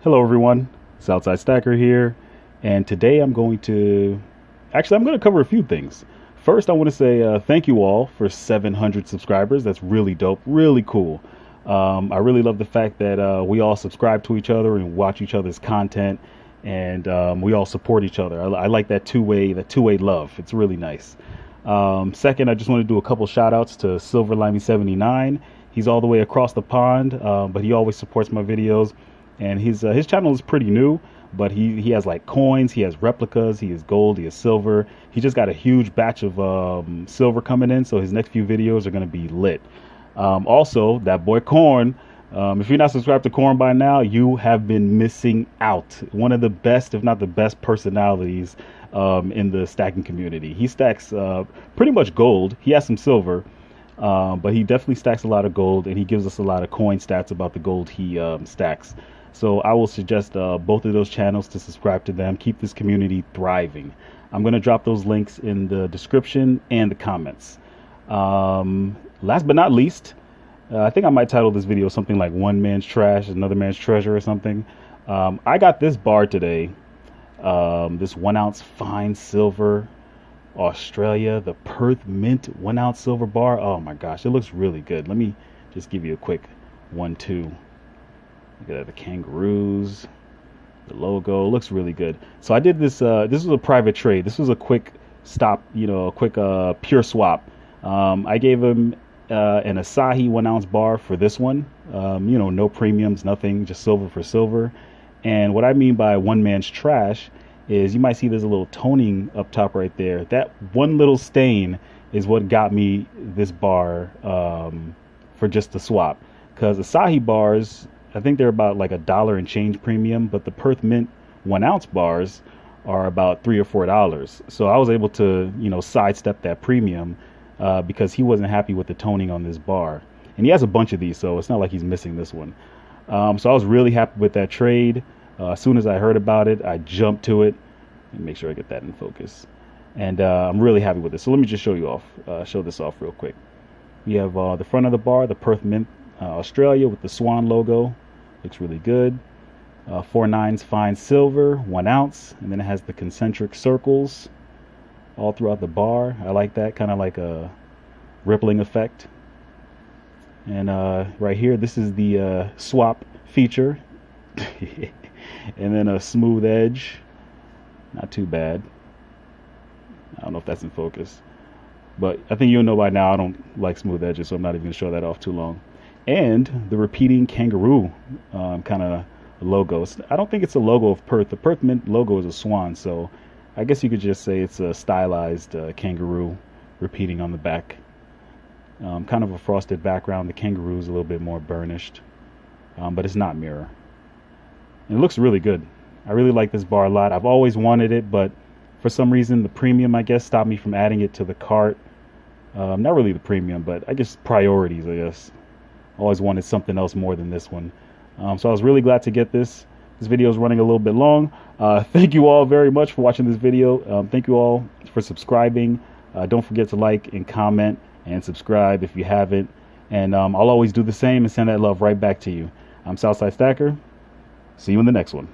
Hello everyone, Southside Stacker here, and today I'm going to cover a few things. First, I want to say thank you all for 700 subscribers. That's really dope, really cool. I really love the fact that we all subscribe to each other and watch each other's content, and we all support each other. I like that two-way love. It's really nice. Second, I just want to do a couple shout outs to SilverLimey79. He's all the way across the pond, but he always supports my videos. And his channel is pretty new, but he has like coins, he has replicas, he has gold, he has silver. He just got a huge batch of silver coming in, so his next few videos are going to be lit. Also, that boy Corn, if you're not subscribed to Corn by now, you have been missing out. One of the best, if not the best personalities in the stacking community. He stacks pretty much gold. He has some silver, but he definitely stacks a lot of gold, and he gives us a lot of coin stats about the gold he stacks. So I will suggest both of those channels to subscribe to them. Keep this community thriving. I'm going to drop those links in the description and the comments. Last but not least, I think I might title this video something like One Man's Trash, Another Man's Treasure or something. I got this bar today, this 1 ounce fine silver Australia, the Perth Mint 1 ounce silver bar. Oh my gosh, it looks really good. Let me just give you a quick 1-2. Look at the Kangaroos, the logo looks really good. So I did this. This was a private trade. This was a quick stop, a quick pure swap. I gave him an Asahi 1 ounce bar for this one. No premiums, nothing, just silver for silver. And what I mean by one man's trash is you might see there's a little toning up top right there. That one little stain is what got me this bar for just the swap. Because Asahi bars, I think they're about like $1 and change premium, but the Perth Mint 1 ounce bars are about $3 or $4. So I was able to, sidestep that premium because he wasn't happy with the toning on this bar. And he has a bunch of these, so it's not like he's missing this one. So I was really happy with that trade. As soon as I heard about it, I jumped to it. Let me make sure I get that in focus. And I'm really happy with it. So let me just show this off real quick. We have the front of the bar, the Perth Mint Australia with the Swan logo. Looks really good. 4/9 fine silver, 1 ounce, and then it has the concentric circles all throughout the bar. I like that, kind of like a rippling effect. And right here, this is the swap feature. And then a smooth edge. Not too bad. I don't know if that's in focus, but I think you'll know by now I don't like smooth edges, so I'm not even going to show that off too long. And the repeating Kangaroo kind of logo. I don't think it's a logo of Perth. The Perth Mint logo is a swan, so I guess you could just say it's a stylized kangaroo repeating on the back. Kind of a frosted background. The kangaroo is a little bit more burnished, but it's not mirror. And it looks really good. I really like this bar a lot. I've always wanted it, but for some reason the premium, I guess, stopped me from adding it to the cart. Not really the premium, but I guess priorities, I guess. Always wanted something else more than this one. So I was really glad to get this. This video is running a little bit long. Thank you all very much for watching this video. Thank you all for subscribing. Don't forget to like and comment and subscribe if you haven't. And I'll always do the same and send that love right back to you. I'm Southside Stacker. See you in the next one.